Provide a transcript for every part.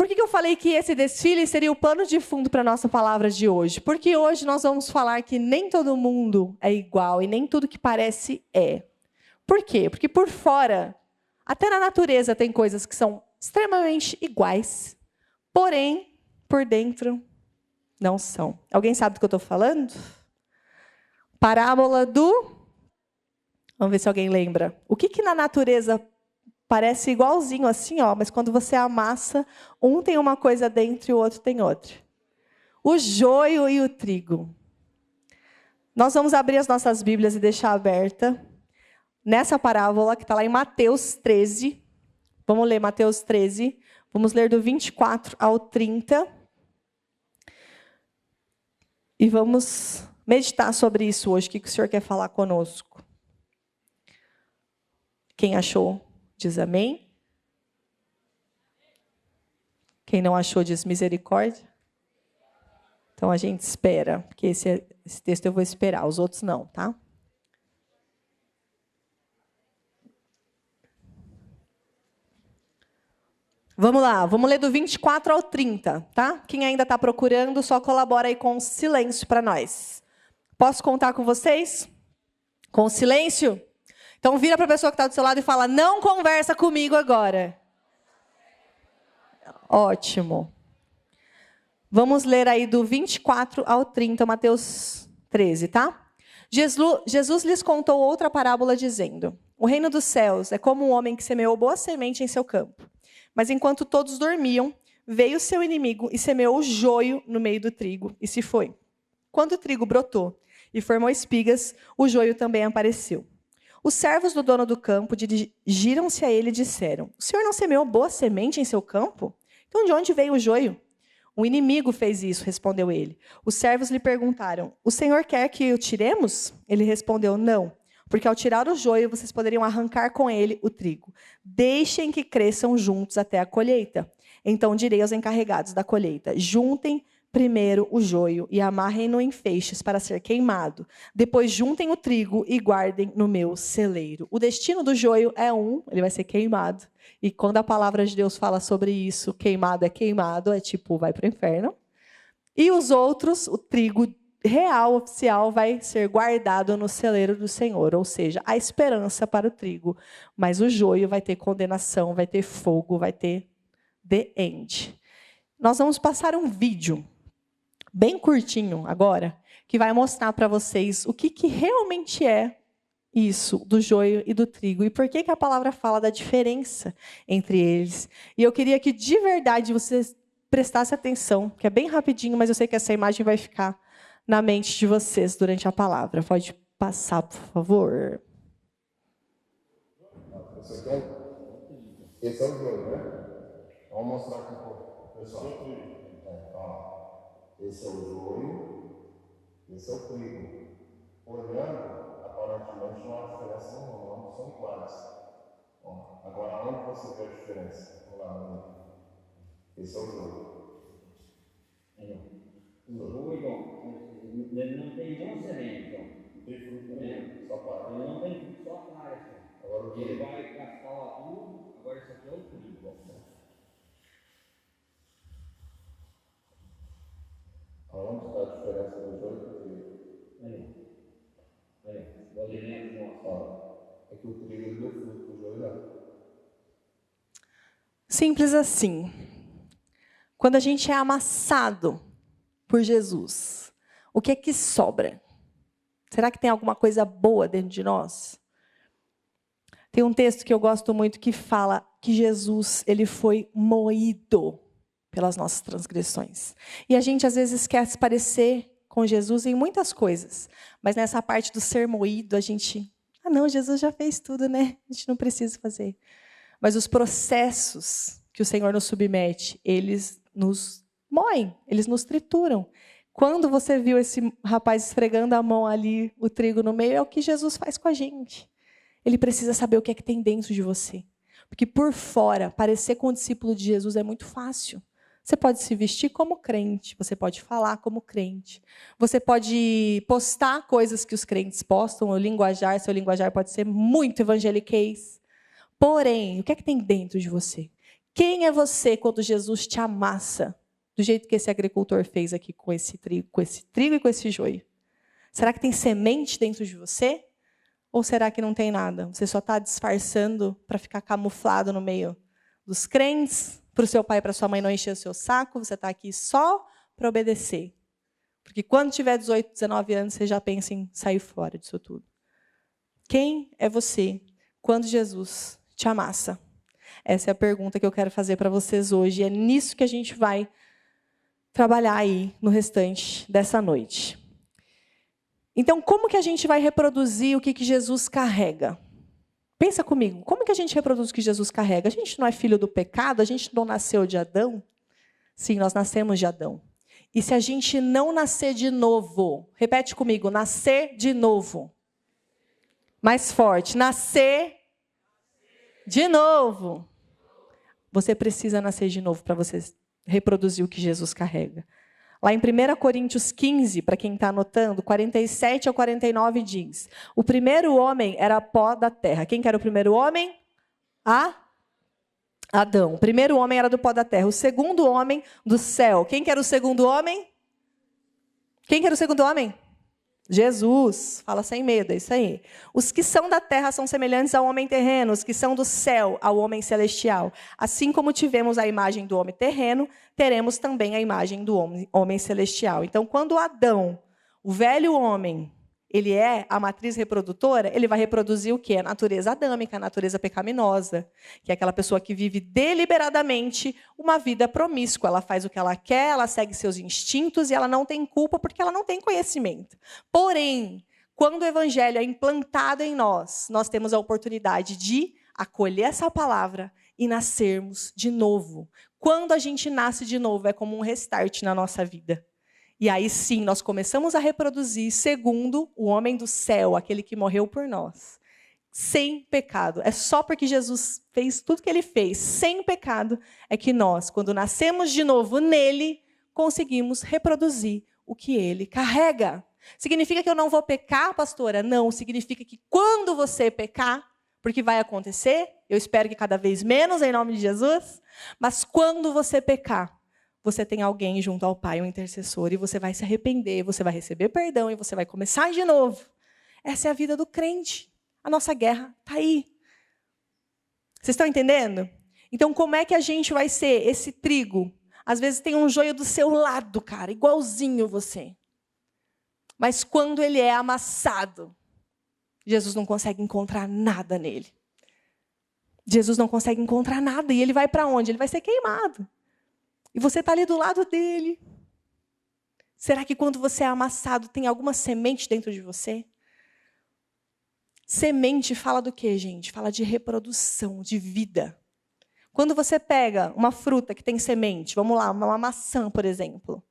por que eu falei que esse desfile seria o pano de fundo para a nossa palavra de hoje? Porque hoje nós vamos falar que nem todo mundo é igual e nem tudo que parece é. Por quê? Porque por fora, até na natureza tem coisas que são extremamente iguais, porém, por dentro, não são. Alguém sabe do que eu estou falando? Parábola do... Vamos ver se alguém lembra. O que na natureza parece igualzinho assim, ó, mas quando você amassa, um tem uma coisa dentro e o outro tem outra. O joio e o trigo. Nós vamos abrir as nossas Bíblias e deixar aberta nessa parábola que está lá em Mateus 13. Vamos ler Mateus 13. Vamos ler do 24 ao 30. E vamos meditar sobre isso hoje. O que o Senhor quer falar conosco? Quem achou, diz amém. Quem não achou, diz misericórdia. Então a gente espera, porque esse texto eu vou esperar, os outros não, tá? Vamos lá, vamos ler do 24 ao 30, tá? Quem ainda está procurando, só colabora aí com silêncio para nós. Posso contar com vocês? Com silêncio? Então vira para a pessoa que está do seu lado e fala, não conversa comigo agora. Ótimo. Vamos ler aí do 24 ao 30, Mateus 13, tá? Jesus lhes contou outra parábola dizendo, o reino dos céus é como um homem que semeou boa semente em seu campo. Mas enquanto todos dormiam, veio seu inimigo e semeou o joio no meio do trigo e se foi. Quando o trigo brotou e formou espigas, o joio também apareceu. Os servos do dono do campo dirigiram-se a ele e disseram, o senhor não semeou boa semente em seu campo? Então de onde veio o joio? O inimigo fez isso, respondeu ele. Os servos lhe perguntaram, o senhor quer que o tiremos? Ele respondeu, não, porque ao tirar o joio, vocês poderiam arrancar com ele o trigo. Deixem que cresçam juntos até a colheita. Então direi aos encarregados da colheita, juntem primeiro o joio e amarrem-no em feixes para ser queimado. Depois juntem o trigo e guardem no meu celeiro. O destino do joio é ele vai ser queimado. E quando a palavra de Deus fala sobre isso, queimado, é tipo, vai para o inferno. E os outros, o trigo real, oficial, vai ser guardado no celeiro do Senhor. Ou seja, a esperança para o trigo. Mas o joio vai ter condenação, vai ter fogo, vai ter the end. Nós vamos passar um vídeo bem curtinho agora, que vai mostrar para vocês o que realmente é isso do joio e do trigo e por que a palavra fala da diferença entre eles. E eu queria que de verdade vocês prestassem atenção, que é bem rapidinho, mas eu sei que essa imagem vai ficar na mente de vocês durante a palavra. Pode passar, por favor. Esse é o joio, né? Vamos mostrar aqui para o pessoal. Esse é o joio, esse é o trigo. Olhando, aparentemente não há diferença nenhuma, ambos são iguais. Bom, agora, onde você vê a diferença? Vamos lá, esse é o joio. O joio, ele não tem nenhuma semente, então. Não tem fruto nenhum, só para. Ele não tem fruto, só para. Agora ele vai gastar lá tudo, agora isso aqui é o trigo. Aonde está a diferença do joio e do trigo? É que o trigo ele deu fruto, o joio não. Simples assim. Quando a gente é amassado por Jesus, o que é que sobra? Será que tem alguma coisa boa dentro de nós? Tem um texto que eu gosto muito que fala que Jesus, ele foi moído pelas nossas transgressões. E a gente às vezes quer se parecer com Jesus em muitas coisas, mas nessa parte do ser moído, a gente, não, Jesus já fez tudo, né? A gente não precisa fazer. Mas os processos que o Senhor nos submete, eles nos moem, eles nos trituram. Quando você viu esse rapaz esfregando a mão ali, o trigo no meio, é o que Jesus faz com a gente. Ele precisa saber o que é que tem dentro de você. Porque por fora, parecer com o discípulo de Jesus é muito fácil. Você pode se vestir como crente, você pode falar como crente, você pode postar coisas que os crentes postam, seu linguajar pode ser muito evangeliquez. Porém, o que é que tem dentro de você? Quem é você quando Jesus te amassa? Do jeito que esse agricultor fez aqui com esse trigo e com esse joio. Será que tem semente dentro de você? Ou será que não tem nada? Você só está disfarçando para ficar camuflado no meio dos crentes, para o seu pai e para sua mãe não encher o seu saco, você está aqui só para obedecer. Porque quando tiver 18, 19 anos, você já pensa em sair fora disso tudo. Quem é você quando Jesus te amassa? Essa é a pergunta que eu quero fazer para vocês hoje. É nisso que a gente vai trabalhar aí no restante dessa noite. Então, como que a gente vai reproduzir o que Jesus carrega? Pensa comigo, como que a gente reproduz o que Jesus carrega? A gente não é filho do pecado? A gente não nasceu de Adão? Sim, nós nascemos de Adão. E se a gente não nascer de novo? Repete comigo, nascer de novo. Mais forte, nascer de novo. Você precisa nascer de novo para você reproduzir o que Jesus carrega. Lá em 1 Coríntios 15, para quem está anotando, 47 ao 49 diz: o primeiro homem era pó da terra. Quem que era o primeiro homem? Adão. O primeiro homem era do pó da terra. O segundo homem, do céu. Quem que era o segundo homem? Quem que era o segundo homem? Jesus. Fala sem medo, é isso aí. Os que são da terra são semelhantes ao homem terreno, os que são do céu ao homem celestial. Assim como tivemos a imagem do homem terreno, teremos também a imagem do homem celestial. Então, quando Adão, o velho homem, ele é a matriz reprodutora, ele vai reproduzir o quê? A natureza adâmica, a natureza pecaminosa, que é aquela pessoa que vive deliberadamente uma vida promíscua. Ela faz o que ela quer, ela segue seus instintos e ela não tem culpa porque ela não tem conhecimento. Porém, quando o evangelho é implantado em nós, nós temos a oportunidade de acolher essa palavra e nascermos de novo. Quando a gente nasce de novo, é como um restart na nossa vida. E aí sim, nós começamos a reproduzir segundo o homem do céu, aquele que morreu por nós. Sem pecado. É só porque Jesus fez tudo que ele fez, sem pecado, é que nós, quando nascemos de novo nele, conseguimos reproduzir o que ele carrega. Significa que eu não vou pecar, pastora? Não, significa que quando você pecar, porque vai acontecer, eu espero que cada vez menos, em nome de Jesus, mas quando você pecar, você tem alguém junto ao Pai, um intercessor, e você vai se arrepender, você vai receber perdão e você vai começar de novo. Essa é a vida do crente. A nossa guerra está aí. Vocês estão entendendo? Então, como é que a gente vai ser esse trigo? Às vezes tem um joio do seu lado, cara, igualzinho você. Mas quando ele é amassado, Jesus não consegue encontrar nada nele. Jesus não consegue encontrar nada. E ele vai para onde? Ele vai ser queimado. E você está ali do lado dele. Será que quando você é amassado tem alguma semente dentro de você? Semente fala do quê, gente? Fala de reprodução, de vida. Quando você pega uma fruta que tem semente, vamos lá, uma maçã, por exemplo.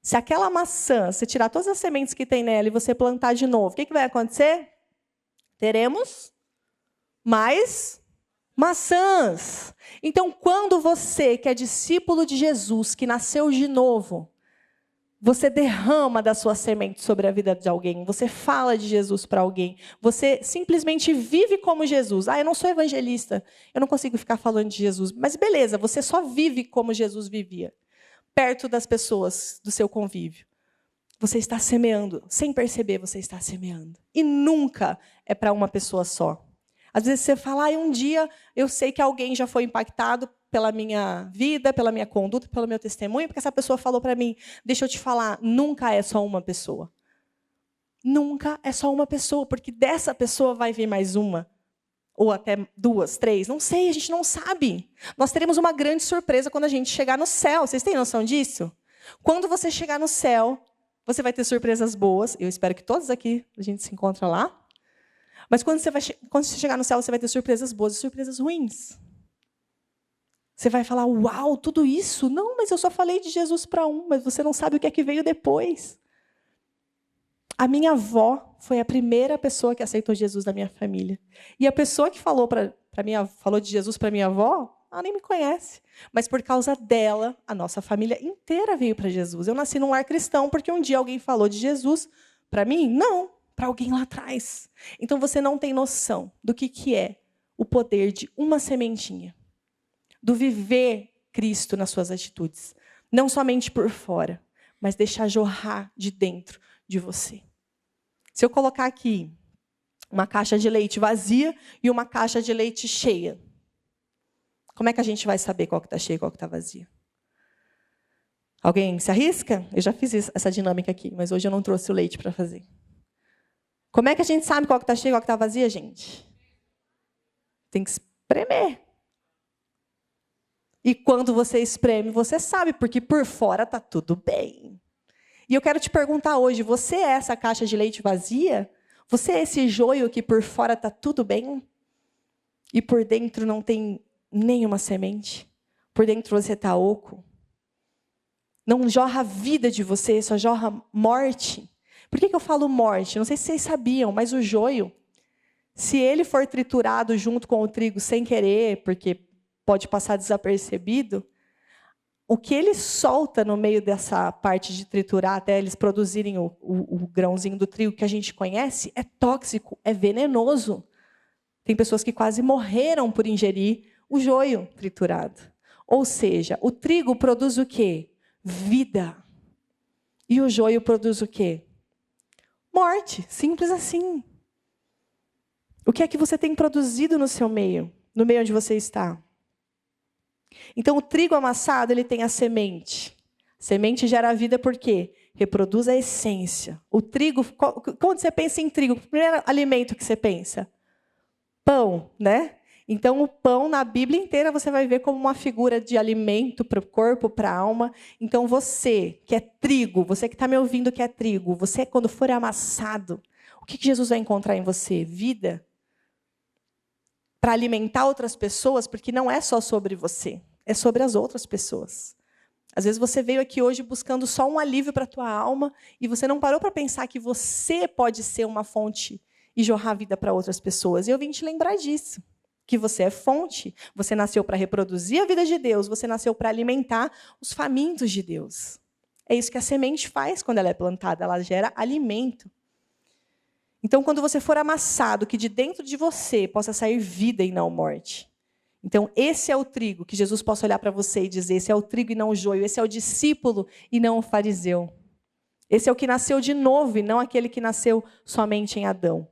Se aquela maçã, você tirar todas as sementes que tem nela e você plantar de novo, o que vai acontecer? Teremos mais maçãs. Então, quando você, que é discípulo de Jesus, que nasceu de novo, você derrama da sua semente sobre a vida de alguém, você fala de Jesus para alguém, você simplesmente vive como Jesus. Eu não sou evangelista, eu não consigo ficar falando de Jesus. Mas beleza, você só vive como Jesus vivia, perto das pessoas do seu convívio. Você está semeando, sem perceber você está semeando. E nunca é para uma pessoa só. Às vezes você fala, um dia eu sei que alguém já foi impactado pela minha vida, pela minha conduta, pelo meu testemunho, porque essa pessoa falou para mim. Deixa eu te falar, nunca é só uma pessoa. Nunca é só uma pessoa, porque dessa pessoa vai vir mais uma, ou até 2, 3, não sei, a gente não sabe. Nós teremos uma grande surpresa quando a gente chegar no céu. Vocês têm noção disso? Quando você chegar no céu, você vai ter surpresas boas. Eu espero que todos aqui a gente se encontre lá. Mas quando você chegar no céu, você vai ter surpresas boas e surpresas ruins. Você vai falar, uau, tudo isso? Não, mas eu só falei de Jesus para um, mas você não sabe o que é que veio depois. A minha avó foi a primeira pessoa que aceitou Jesus na minha família. E a pessoa que falou de Jesus para minha avó, ela nem me conhece. Mas por causa dela, a nossa família inteira veio para Jesus. Eu nasci num lar cristão porque um dia alguém falou de Jesus para mim? Não. Para alguém lá atrás. Então, você não tem noção do que é o poder de uma sementinha. do viver Cristo nas suas atitudes. Não somente por fora, mas deixar jorrar de dentro de você. Se eu colocar aqui uma caixa de leite vazia e uma caixa de leite cheia, como é que a gente vai saber qual que está cheia e qual que está vazia? Alguém se arrisca? Eu já fiz essa dinâmica aqui, mas hoje eu não trouxe o leite para fazer. Como é que a gente sabe qual que está cheia e qual que está vazia, gente? Tem que espremer. E quando você espreme, você sabe, porque por fora está tudo bem. E eu quero te perguntar hoje, você é essa caixa de leite vazia? Você é esse joio que por fora está tudo bem? E por dentro não tem nenhuma semente? Por dentro você está oco? Não jorra a vida de você, só jorra morte. Por que eu falo morte? Não sei se vocês sabiam, mas o joio, se ele for triturado junto com o trigo sem querer, porque pode passar desapercebido, o que ele solta no meio dessa parte de triturar, até eles produzirem o grãozinho do trigo que a gente conhece, é tóxico, é venenoso. Tem pessoas que quase morreram por ingerir o joio triturado. Ou seja, o trigo produz o quê? Vida. E o joio produz o quê? Morte. Simples assim. O que é que você tem produzido no seu meio? No meio onde você está? Então, o trigo amassado, ele tem a semente. A semente gera vida por quê? Reproduz a essência. O trigo, quando você pensa em trigo, o primeiro alimento que você pensa? Pão, né? Então, o pão, na Bíblia inteira, você vai ver como uma figura de alimento para o corpo, para a alma. Então, você que é trigo, você que está me ouvindo que é trigo, você, quando for amassado, o que Jesus vai encontrar em você? Vida. Para alimentar outras pessoas, porque não é só sobre você, é sobre as outras pessoas. Às vezes você veio aqui hoje buscando só um alívio para a tua alma e você não parou para pensar que você pode ser uma fonte e jorrar vida para outras pessoas. E eu vim te lembrar disso, que você é fonte, você nasceu para reproduzir a vida de Deus, você nasceu para alimentar os famintos de Deus. É isso que a semente faz quando ela é plantada, ela gera alimento. Então, quando você for amassado, que de dentro de você possa sair vida e não morte. Então, esse é o trigo, que Jesus possa olhar para você e dizer, esse é o trigo e não o joio, esse é o discípulo e não o fariseu. Esse é o que nasceu de novo e não aquele que nasceu somente em Adão.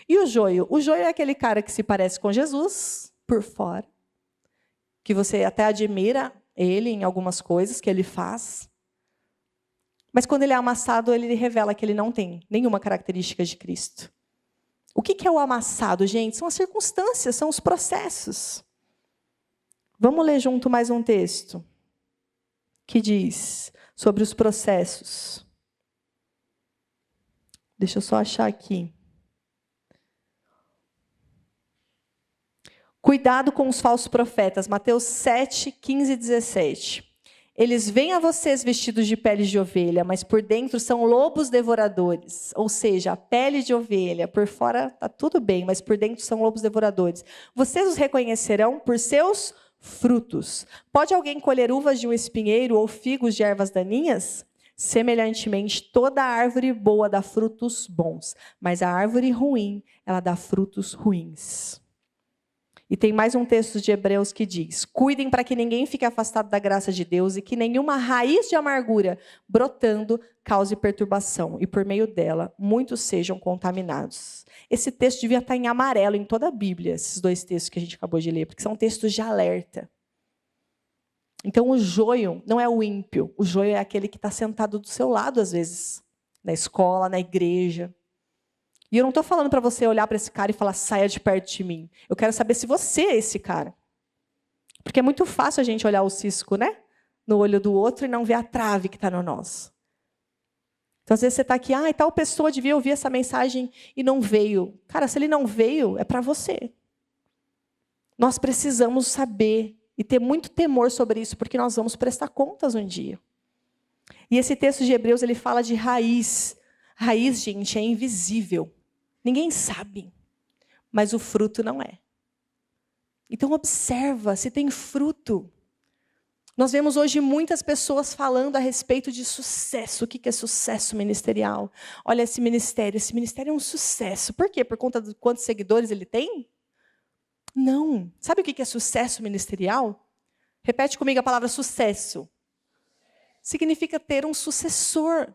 E o joio? O joio é aquele cara que se parece com Jesus, por fora, que você até admira ele em algumas coisas que ele faz. Mas quando ele é amassado, ele revela que ele não tem nenhuma característica de Cristo. O que é o amassado, gente? São as circunstâncias, são os processos. Vamos ler junto mais um texto que diz sobre os processos. Deixa eu só achar aqui. Cuidado com os falsos profetas. Mateus 7, 15 e 17. Eles vêm a vocês vestidos de peles de ovelha, mas por dentro são lobos devoradores. Ou seja, a pele de ovelha, por fora está tudo bem, mas por dentro são lobos devoradores. Vocês os reconhecerão por seus frutos. Pode alguém colher uvas de um espinheiro ou figos de ervas daninhas? Semelhantemente, toda árvore boa dá frutos bons, mas a árvore ruim, ela dá frutos ruins. E tem mais um texto de Hebreus que diz, cuidem para que ninguém fique afastado da graça de Deus e que nenhuma raiz de amargura brotando cause perturbação, e por meio dela muitos sejam contaminados. Esse texto devia estar em amarelo em toda a Bíblia, esses dois textos que a gente acabou de ler, porque são textos de alerta. Então o joio não é o ímpio, o joio é aquele que está sentado do seu lado às vezes, na escola, na igreja. E eu não estou falando para você olhar para esse cara e falar, saia de perto de mim. Eu quero saber se você é esse cara. Porque é muito fácil a gente olhar o cisco, né? No olho do outro e não ver a trave que está no nosso. Então, às vezes você está aqui, tal pessoa devia ouvir essa mensagem e não veio. Cara, se ele não veio, é para você. Nós precisamos saber e ter muito temor sobre isso, porque nós vamos prestar contas um dia. E esse texto de Hebreus, ele fala de raiz. Raiz, gente, é invisível. Ninguém sabe, mas o fruto não é. Então observa se tem fruto. Nós vemos hoje muitas pessoas falando a respeito de sucesso. O que é sucesso ministerial? Olha, esse ministério é um sucesso. Por quê? Por conta de quantos seguidores ele tem? Não. Sabe o que é sucesso ministerial? Repete comigo a palavra sucesso. Significa ter um sucessor.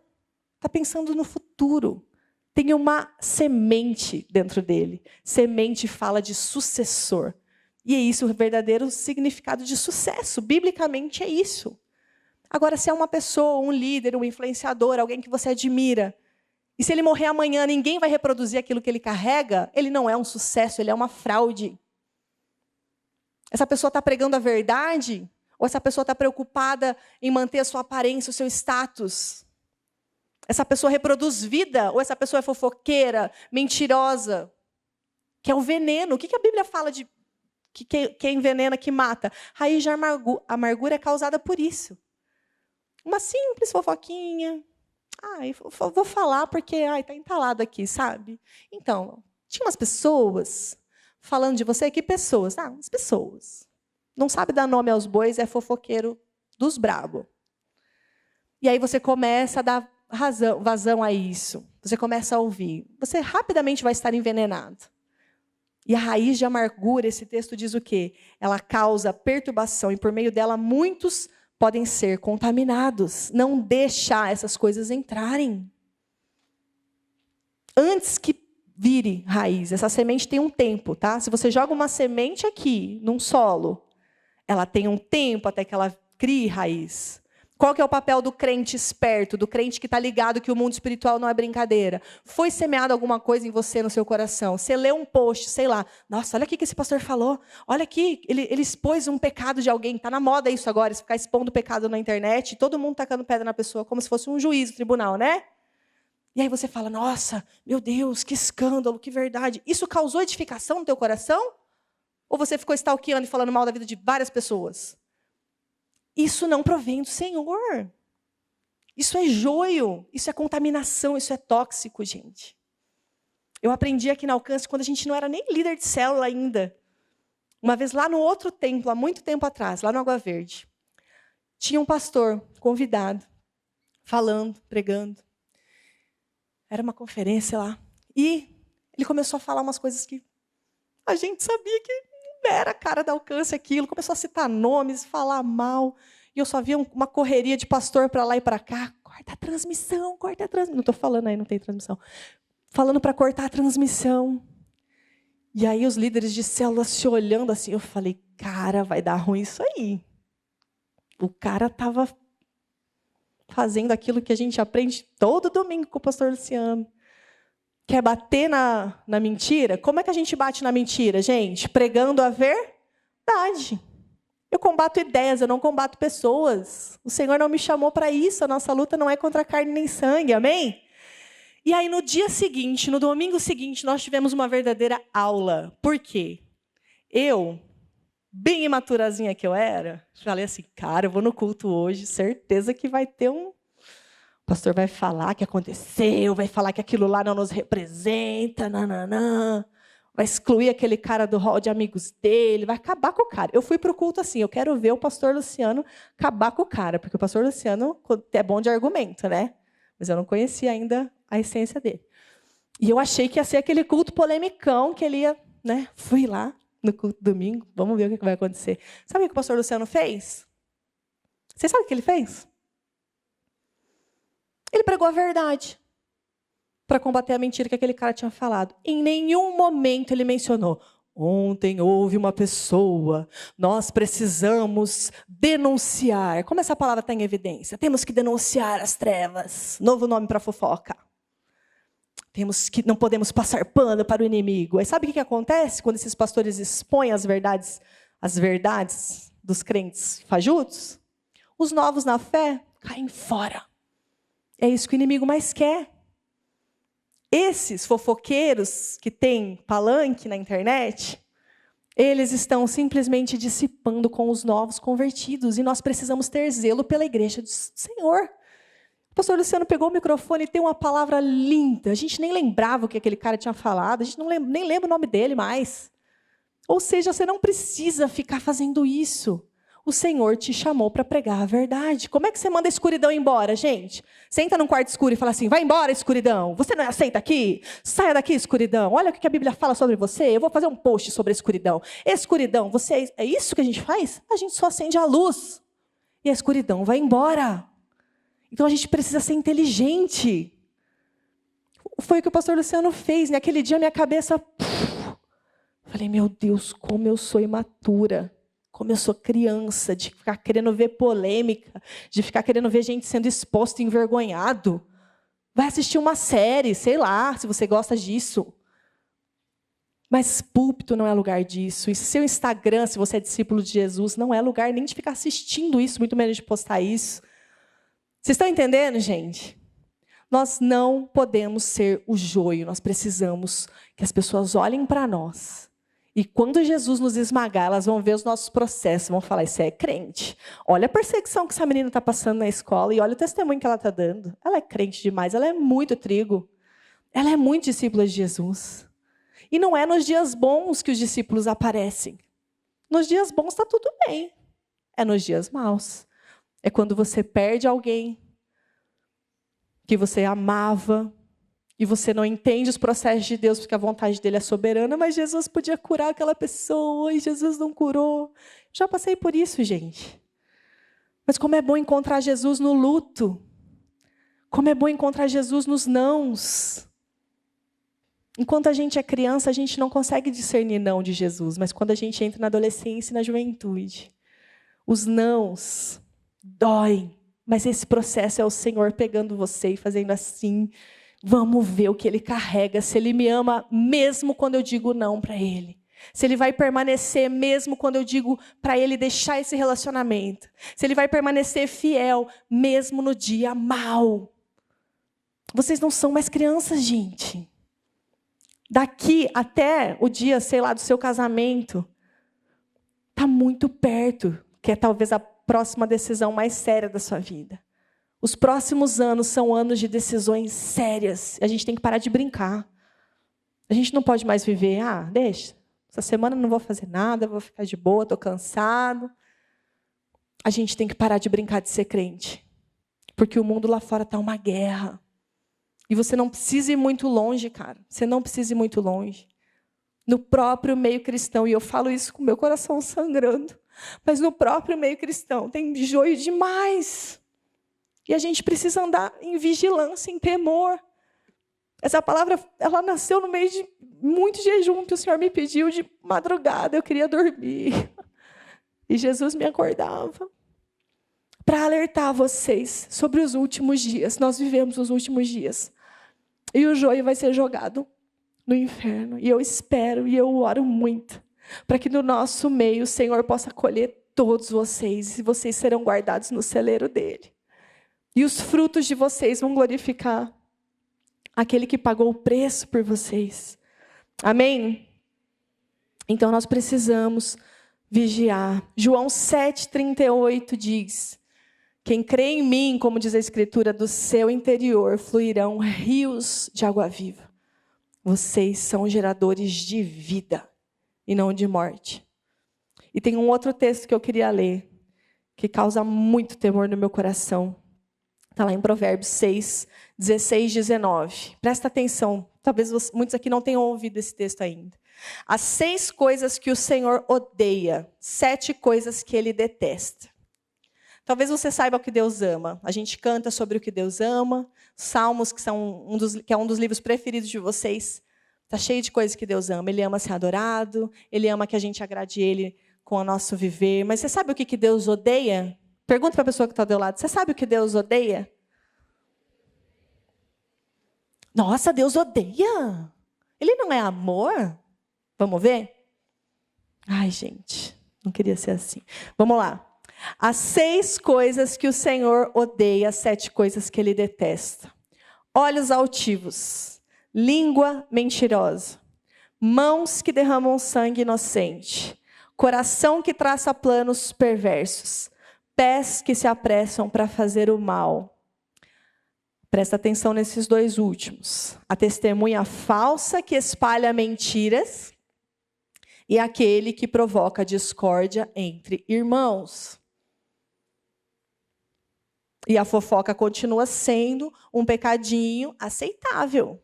Está pensando no futuro. Tem uma semente dentro dele. Semente fala de sucessor. E é isso o verdadeiro significado de sucesso. Biblicamente é isso. Agora, se é uma pessoa, um líder, um influenciador, alguém que você admira, e se ele morrer amanhã, ninguém vai reproduzir aquilo que ele carrega, ele não é um sucesso, ele é uma fraude. Essa pessoa está pregando a verdade? Ou essa pessoa está preocupada em manter a sua aparência, o seu status? Essa pessoa reproduz vida? Ou essa pessoa é fofoqueira, mentirosa? Que é o veneno. O que a Bíblia fala de que envenena, que mata? Raiz de amargura é causada por isso. Uma simples fofoquinha. Vou falar porque está entalado aqui, sabe? Então, tinha umas pessoas falando de você. Que pessoas? Umas pessoas. Não sabe dar nome aos bois, é fofoqueiro dos brabos. E aí você começa a dar vazão a isso. Você começa a ouvir. Você rapidamente vai estar envenenado. E a raiz de amargura, esse texto diz o quê? Ela causa perturbação e por meio dela muitos podem ser contaminados. Não deixar essas coisas entrarem. Antes que vire raiz, essa semente tem um tempo, tá? Se você joga uma semente aqui, num solo, ela tem um tempo até que ela crie raiz. Qual que é o papel do crente esperto, do crente que está ligado que o mundo espiritual não é brincadeira? Foi semeado alguma coisa em você, no seu coração. Você leu um post, sei lá. Nossa, olha aqui que esse pastor falou. Olha aqui, ele expôs um pecado de alguém. Está na moda isso agora, ficar expondo pecado na internet. Todo mundo tacando pedra na pessoa, como se fosse um juízo, tribunal, né? E aí você fala, nossa, meu Deus, que escândalo, que verdade. Isso causou edificação no teu coração? Ou você ficou stalkeando e falando mal da vida de várias pessoas? Isso não provém do Senhor. Isso é joio, isso é contaminação, isso é tóxico, gente. Eu aprendi aqui na Alcance quando a gente não era nem líder de célula ainda. Uma vez lá no outro templo, há muito tempo atrás, lá no Água Verde, tinha um pastor convidado, falando, pregando. Era uma conferência lá. E ele começou a falar umas coisas que a gente sabia que não era a cara da Alcance aquilo. Começou a citar nomes, falar mal. E eu só via uma correria de pastor para lá e para cá. Corta a transmissão, corta a transmissão. Não estou falando aí, não tem transmissão. Falando para cortar a transmissão. E aí os líderes de célula se olhando assim. Eu falei, cara, vai dar ruim isso aí. O cara estava fazendo aquilo que a gente aprende todo domingo com o pastor Luciano. Quer bater na mentira? Como é que a gente bate na mentira, gente? Pregando a verdade. Eu combato ideias, eu não combato pessoas. O Senhor não me chamou para isso. A nossa luta não é contra carne nem sangue, amém? E aí, no dia seguinte, no domingo seguinte, nós tivemos uma verdadeira aula. Por quê? Eu, bem imaturazinha que eu era, falei assim, cara, eu vou no culto hoje, certeza que vai ter um... O pastor vai falar que aconteceu, vai falar que aquilo lá não nos representa, nananã, vai excluir aquele cara do hall de amigos dele, vai acabar com o cara. Eu fui para o culto assim, eu quero ver o pastor Luciano acabar com o cara, porque o pastor Luciano é bom de argumento, né? Mas eu não conhecia ainda a essência dele. E eu achei que ia ser aquele culto polemicão, que ele ia, né? Fui lá no culto domingo, vamos ver o que vai acontecer. Sabe o que o pastor Luciano fez? Vocês sabem o que ele fez? Ele pregou a verdade para combater a mentira que aquele cara tinha falado. Em nenhum momento ele mencionou, ontem houve uma pessoa, nós precisamos denunciar. Como essa palavra está em evidência? Temos que denunciar as trevas. Novo nome para fofoca. Não podemos passar pano para o inimigo. Aí sabe o que acontece quando esses pastores expõem as verdades dos crentes fajutos? Os novos na fé caem fora. É isso que o inimigo mais quer. Esses fofoqueiros que têm palanque na internet, eles estão simplesmente dissipando com os novos convertidos. E nós precisamos ter zelo pela igreja do Senhor. O pastor Luciano pegou o microfone e tem uma palavra linda. A gente nem lembrava o que aquele cara tinha falado. A gente nem lembra o nome dele mais. Ou seja, você não precisa ficar fazendo isso. O Senhor te chamou para pregar a verdade. Como é que você manda a escuridão embora, gente? Você entra num quarto escuro e fala assim, vai embora, escuridão. Você não é aceita aqui? Saia daqui, escuridão. Olha o que a Bíblia fala sobre você. Eu vou fazer um post sobre a escuridão. Escuridão, você é isso que a gente faz? A gente só acende a luz. E a escuridão vai embora. Então a gente precisa ser inteligente. Foi o que o pastor Luciano fez. Naquele dia minha cabeça... Falei, meu Deus, como eu sou imatura. Como eu sou criança, de ficar querendo ver polêmica, de ficar querendo ver gente sendo exposta e envergonhado. Vai assistir uma série, sei lá, se você gosta disso. Mas púlpito não é lugar disso. E seu Instagram, se você é discípulo de Jesus, não é lugar nem de ficar assistindo isso, muito menos de postar isso. Vocês estão entendendo, gente? Nós não podemos ser o joio. Nós precisamos que as pessoas olhem para nós. E quando Jesus nos esmagar, elas vão ver os nossos processos, vão falar, isso é crente. Olha a perseguição que essa menina está passando na escola e olha o testemunho que ela está dando. Ela é crente demais, ela é muito trigo. Ela é muito discípula de Jesus. E não é nos dias bons que os discípulos aparecem. Nos dias bons está tudo bem. É nos dias maus. É quando você perde alguém que você amava, e você não entende os processos de Deus, porque a vontade dele é soberana, mas Jesus podia curar aquela pessoa, e Jesus não curou. Já passei por isso, gente. Mas como é bom encontrar Jesus no luto. Como é bom encontrar Jesus nos nãos. Enquanto a gente é criança, a gente não consegue discernir não de Jesus, mas quando a gente entra na adolescência e na juventude, os nãos doem, mas esse processo é o Senhor pegando você e fazendo assim. Vamos ver o que ele carrega, se ele me ama mesmo quando eu digo não para ele. Se ele vai permanecer mesmo quando eu digo para ele deixar esse relacionamento. Se ele vai permanecer fiel mesmo no dia mau. Vocês não são mais crianças, gente. Daqui até o dia, sei lá, do seu casamento, está muito perto, que é talvez a próxima decisão mais séria da sua vida. Os próximos anos são anos de decisões sérias. A gente tem que parar de brincar. A gente não pode mais viver, deixa, essa semana não vou fazer nada, vou ficar de boa, estou cansado. A gente tem que parar de brincar de ser crente. Porque o mundo lá fora está uma guerra. E você não precisa ir muito longe, cara. Você não precisa ir muito longe. No próprio meio cristão, e eu falo isso com meu coração sangrando, mas no próprio meio cristão tem joio demais. E a gente precisa andar em vigilância, em temor. Essa palavra, ela nasceu no meio de muito jejum que o Senhor me pediu de madrugada. Eu queria dormir. E Jesus me acordava para alertar vocês sobre os últimos dias. Nós vivemos os últimos dias. E o joio vai ser jogado no inferno. E eu espero e eu oro muito para que no nosso meio o Senhor possa acolher todos vocês. E vocês serão guardados no celeiro dele. E os frutos de vocês vão glorificar aquele que pagou o preço por vocês. Amém? Então nós precisamos vigiar. João 7,38 diz: quem crê em mim, como diz a Escritura, do seu interior fluirão rios de água viva. Vocês são geradores de vida e não de morte. E tem um outro texto que eu queria ler, que causa muito temor no meu coração. Está lá em Provérbios 6, 16, 19. Presta atenção. Talvez muitos aqui não tenham ouvido esse texto ainda. As 6 coisas que o Senhor odeia. 7 coisas que Ele detesta. Talvez você saiba o que Deus ama. A gente canta sobre o que Deus ama. Salmos, que é um dos livros preferidos de vocês. Está cheio de coisas que Deus ama. Ele ama ser adorado. Ele ama que a gente agrade Ele com o nosso viver. Mas você sabe o que Deus odeia? Pergunta para a pessoa que está do teu lado. Você sabe o que Deus odeia? Nossa, Deus odeia. Ele não é amor? Vamos ver? Ai, gente, não queria ser assim. Vamos lá. As 6 coisas que o Senhor odeia, as 7 coisas que Ele detesta. Olhos altivos, língua mentirosa, mãos que derramam sangue inocente, coração que traça planos perversos, pés que se apressam para fazer o mal. Presta atenção nesses 2 últimos. A testemunha falsa que espalha mentiras e aquele que provoca discórdia entre irmãos. E a fofoca continua sendo um pecadinho aceitável.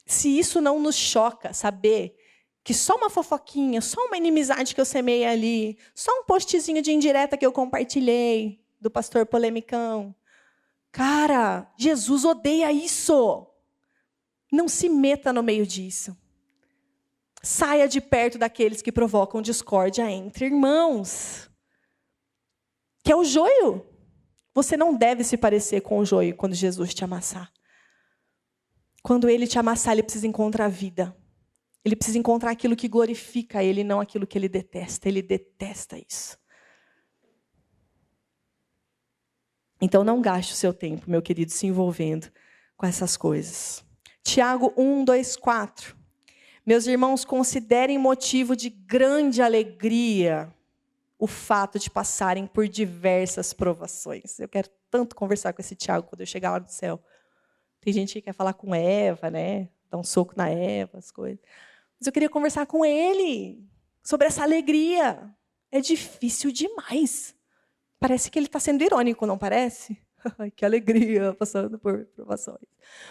Se isso não nos choca, saber que só uma fofoquinha, só uma inimizade que eu semei ali, só um postzinho de indireta que eu compartilhei do pastor polemicão. Cara, Jesus odeia isso. Não se meta no meio disso. Saia de perto daqueles que provocam discórdia entre irmãos. Que é o joio. Você não deve se parecer com o joio quando Jesus te amassar. Quando ele te amassar, ele precisa encontrar vida. Ele precisa encontrar aquilo que glorifica ele, não aquilo que ele detesta. Ele detesta isso. Então não gaste o seu tempo, meu querido, se envolvendo com essas coisas. Tiago 1, 2, 4. Meus irmãos, considerem motivo de grande alegria o fato de passarem por diversas provações. Eu quero tanto conversar com esse Tiago quando eu chegar lá no céu. Tem gente que quer falar com Eva, né? Dar um soco na Eva, as coisas. Mas eu queria conversar com ele sobre essa alegria. É difícil demais. Parece que ele está sendo irônico, não parece? Que alegria passando por provações.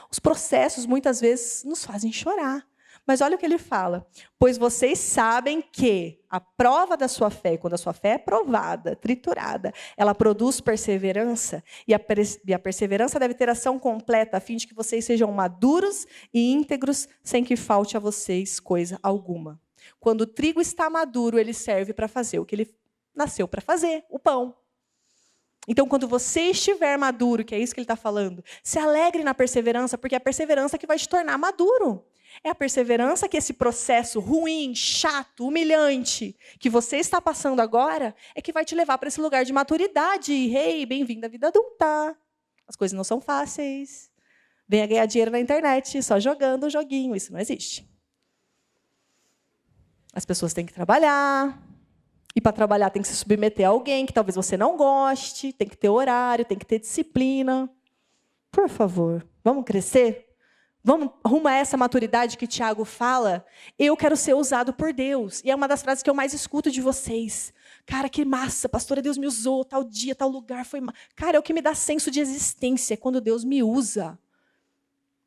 Os processos, muitas vezes, nos fazem chorar. Mas olha o que ele fala. Pois vocês sabem que a prova da sua fé, quando a sua fé é provada, triturada, ela produz perseverança. E a perseverança deve ter ação completa, a fim de que vocês sejam maduros e íntegros, sem que falte a vocês coisa alguma. Quando o trigo está maduro, ele serve para fazer o que ele nasceu para fazer, o pão. Então, quando você estiver maduro, que é isso que ele está falando, se alegre na perseverança, porque é a perseverança que vai te tornar maduro. É a perseverança que esse processo ruim, chato, humilhante, que você está passando agora, é que vai te levar para esse lugar de maturidade. Hey, bem-vindo à vida adulta. As coisas não são fáceis. Venha ganhar dinheiro na internet, só jogando o joguinho. Isso não existe. As pessoas têm que trabalhar. E para trabalhar tem que se submeter a alguém que talvez você não goste. Tem que ter horário, tem que ter disciplina. Por favor, vamos crescer? Vamos rumo a essa maturidade que Tiago fala? Eu quero ser usado por Deus. E é uma das frases que eu mais escuto de vocês. Cara, que massa, pastora, Deus me usou, tal dia, tal lugar, foi massa. Cara, é o que me dá senso de existência, quando Deus me usa.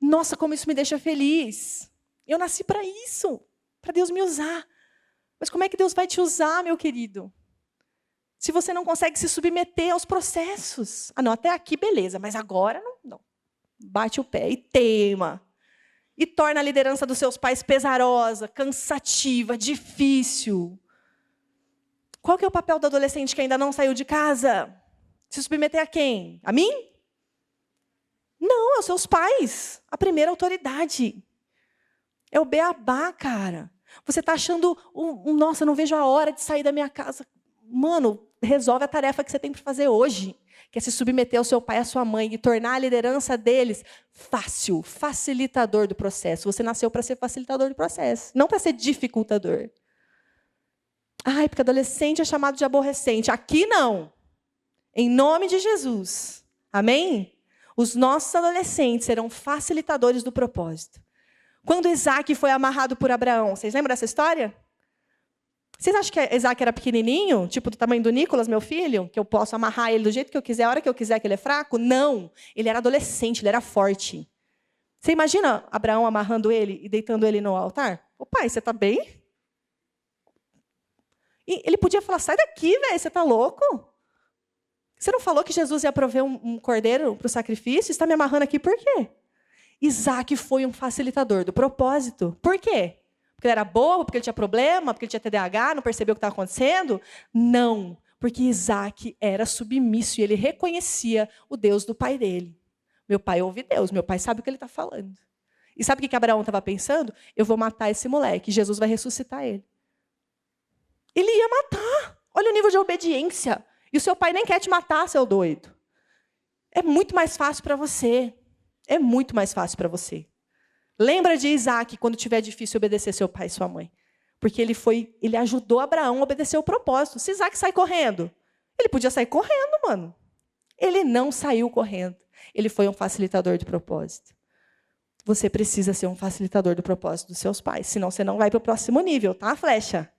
Nossa, como isso me deixa feliz. Eu nasci para isso, para Deus me usar. Mas como é que Deus vai te usar, meu querido? Se você não consegue se submeter aos processos. Ah, não, até aqui, beleza, mas agora não. Bate o pé e teima. E torna a liderança dos seus pais pesarosa, cansativa, difícil. Qual que é o papel do adolescente que ainda não saiu de casa? Se submeter a quem? A mim? Não, aos seus pais. A primeira autoridade. É o beabá, cara. Você está achando, nossa, não vejo a hora de sair da minha casa. Mano, resolve a tarefa que você tem para fazer hoje. Que é se submeter ao seu pai e à sua mãe e tornar a liderança deles fácil, facilitador do processo. Você nasceu para ser facilitador do processo, não para ser dificultador. Ai, porque adolescente é chamado de aborrecente. Aqui não. Em nome de Jesus. Amém? Os nossos adolescentes serão facilitadores do propósito. Quando Isaac foi amarrado por Abraão, vocês lembram dessa história? Vocês acham que Isaac era pequenininho, tipo do tamanho do Nicolas, meu filho? Que eu posso amarrar ele do jeito que eu quiser, a hora que eu quiser, que ele é fraco? Não. Ele era adolescente, ele era forte. Você imagina Abraão amarrando ele e deitando ele no altar? Ô pai, você está bem? E ele podia falar, sai daqui, velho, você está louco? Você não falou que Jesus ia prover um cordeiro para o sacrifício? Você está me amarrando aqui por quê? Isaac foi um facilitador do propósito. Por quê? Porque ele era bobo, porque ele tinha problema, porque ele tinha TDAH, não percebeu o que estava acontecendo? Não, porque Isaac era submisso e ele reconhecia o Deus do pai dele. Meu pai ouve Deus, meu pai sabe o que ele está falando. E sabe o que Abraão estava pensando? Eu vou matar esse moleque, Jesus vai ressuscitar ele. Ele ia matar. Olha o nível de obediência. E o seu pai nem quer te matar, seu doido. É muito mais fácil para você. É muito mais fácil para você. Lembra de Isaac, quando tiver difícil obedecer seu pai e sua mãe. Porque ele ajudou Abraão a obedecer o propósito. Se Isaac sai correndo, ele podia sair correndo, mano. Ele não saiu correndo. Ele foi um facilitador de propósito. você precisa ser um facilitador do propósito dos seus pais. Senão você não vai para o próximo nível, tá, flecha?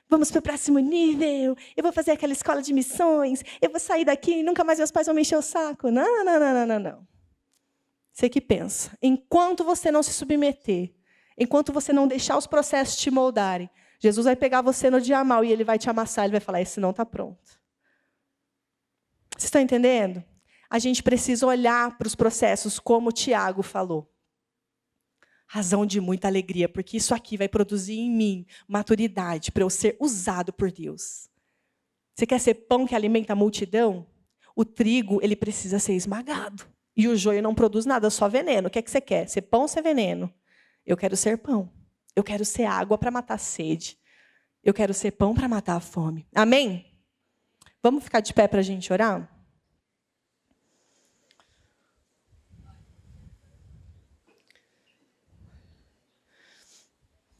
Vamos para o próximo nível. Eu vou fazer aquela escola de missões. Eu vou sair daqui e nunca mais meus pais vão me encher o saco. Não, não, não, não, não, não. Você que pensa. Enquanto você não se submeter, enquanto você não deixar os processos te moldarem, Jesus vai pegar você no dia mal e ele vai te amassar. Ele vai falar, esse não está pronto. Vocês estão entendendo? A gente precisa olhar para os processos como o Tiago falou. Razão de muita alegria, porque isso aqui vai produzir em mim maturidade para eu ser usado por Deus. Você quer ser pão que alimenta a multidão? O trigo, ele precisa ser esmagado. E o joio não produz nada, só veneno. O que é que você quer? Ser pão ou ser veneno? Eu quero ser pão. Eu quero ser água para matar a sede. Eu quero ser pão para matar a fome. Amém? Vamos ficar de pé para a gente orar?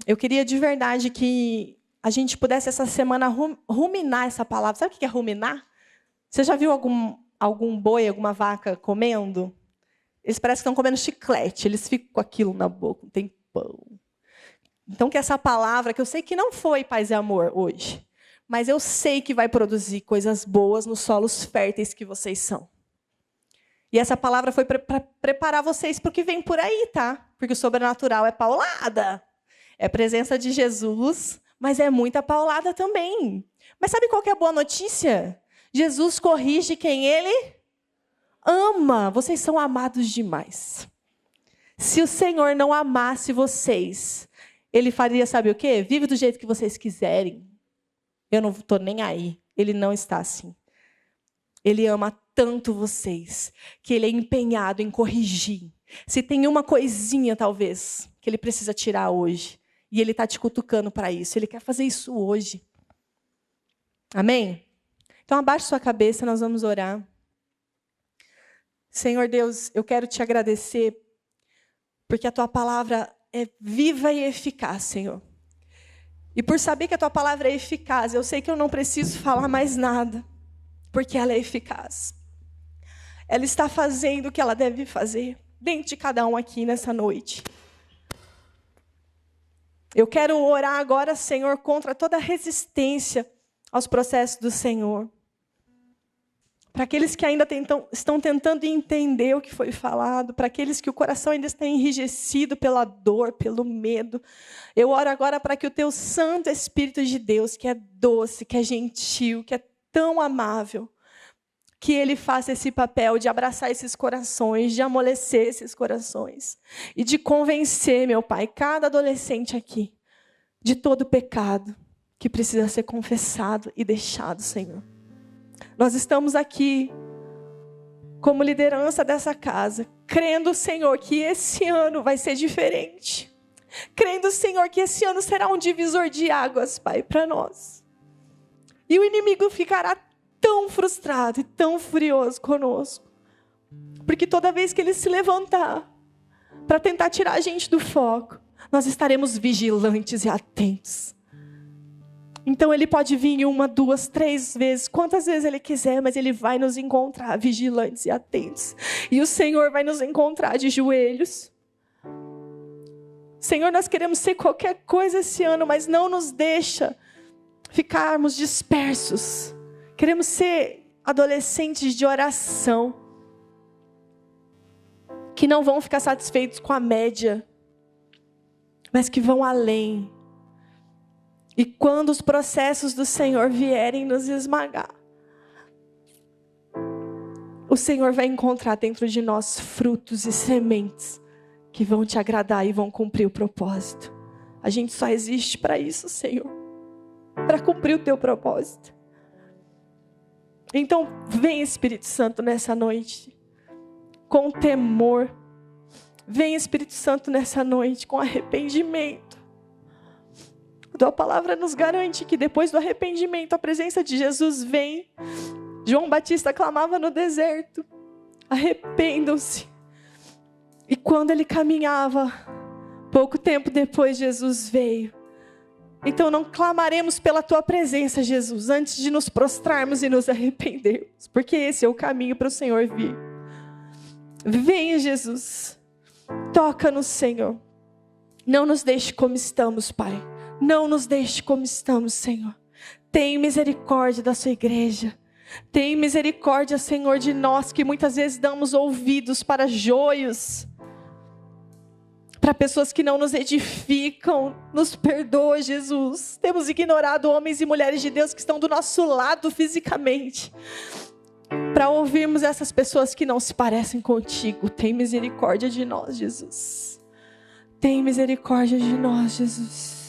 Eu queria de verdade que a gente pudesse essa semana ruminar essa palavra. Sabe o que é ruminar? Você já viu algum boi, alguma vaca comendo? Eles parecem que estão comendo chiclete. Eles ficam com aquilo na boca um tempão. Então, que essa palavra, que eu sei que não foi paz e amor hoje, mas eu sei que vai produzir coisas boas nos solos férteis que vocês são. E essa palavra foi para preparar vocês para o que vem por aí, tá? Porque o sobrenatural é paulada. É presença de Jesus, mas é muita paulada também. Mas sabe qual que é a boa notícia? Jesus corrige quem ele ama. Vocês são amados demais. Se o Senhor não amasse vocês, ele faria, sabe o quê? Vive do jeito que vocês quiserem. Eu não estou nem aí. Ele não está assim. Ele ama tanto vocês, que ele é empenhado em corrigir. Se tem uma coisinha, talvez, que ele precisa tirar hoje, e ele está te cutucando para isso. Ele quer fazer isso hoje. Amém? Então, abaixe sua cabeça, nós vamos orar. Senhor Deus, eu quero te agradecer, porque a tua palavra é viva e eficaz, Senhor. E por saber que a tua palavra é eficaz, eu sei que eu não preciso falar mais nada, porque ela é eficaz. Ela está fazendo o que ela deve fazer, dentro de cada um aqui nessa noite. Eu quero orar agora, Senhor, contra toda resistência aos processos do Senhor. Para aqueles que ainda estão tentando entender o que foi falado, para aqueles que o coração ainda está enrijecido pela dor, pelo medo. Eu oro agora para que o teu Santo Espírito de Deus, que é doce, que é gentil, que é tão amável, que ele faça esse papel de abraçar esses corações, de amolecer esses corações e de convencer, meu Pai, cada adolescente aqui de todo pecado que precisa ser confessado e deixado, Senhor. Nós estamos aqui como liderança dessa casa, crendo, Senhor, que esse ano vai ser diferente. Crendo, Senhor, que esse ano será um divisor de águas, Pai, para nós. E o inimigo ficará tão frustrado e tão furioso conosco. Porque toda vez que ele se levantar para tentar tirar a gente do foco, nós estaremos vigilantes e atentos. Então ele pode vir 1, 2, 3 vezes, quantas vezes ele quiser, mas ele vai nos encontrar vigilantes e atentos. E o Senhor vai nos encontrar de joelhos. Senhor, nós queremos ser qualquer coisa esse ano, mas não nos deixa ficarmos dispersos. Queremos ser adolescentes de oração, que não vão ficar satisfeitos com a média, mas que vão além. E quando os processos do Senhor vierem nos esmagar, o Senhor vai encontrar dentro de nós frutos e sementes que vão te agradar e vão cumprir o propósito. A gente só existe para isso, Senhor, para cumprir o teu propósito. Então, vem Espírito Santo nessa noite, com temor. Vem Espírito Santo nessa noite, com arrependimento. A tua palavra nos garante que depois do arrependimento, a presença de Jesus vem. João Batista clamava no deserto: arrependam-se. E quando ele caminhava, pouco tempo depois Jesus veio. Então não clamaremos pela tua presença, Jesus, antes de nos prostrarmos e nos arrependermos, porque esse é o caminho para o Senhor vir. Venha, Jesus. Toca-nos, Senhor. Não nos deixe como estamos, Pai. Não nos deixe como estamos, Senhor. Tem misericórdia da sua igreja. Tem misericórdia, Senhor, de nós que muitas vezes damos ouvidos para joios, para pessoas que não nos edificam. Nos perdoa, Jesus. Temos ignorado homens e mulheres de Deus que estão do nosso lado fisicamente, para ouvirmos essas pessoas que não se parecem contigo. Tem misericórdia de nós, Jesus. Tem misericórdia de nós, Jesus.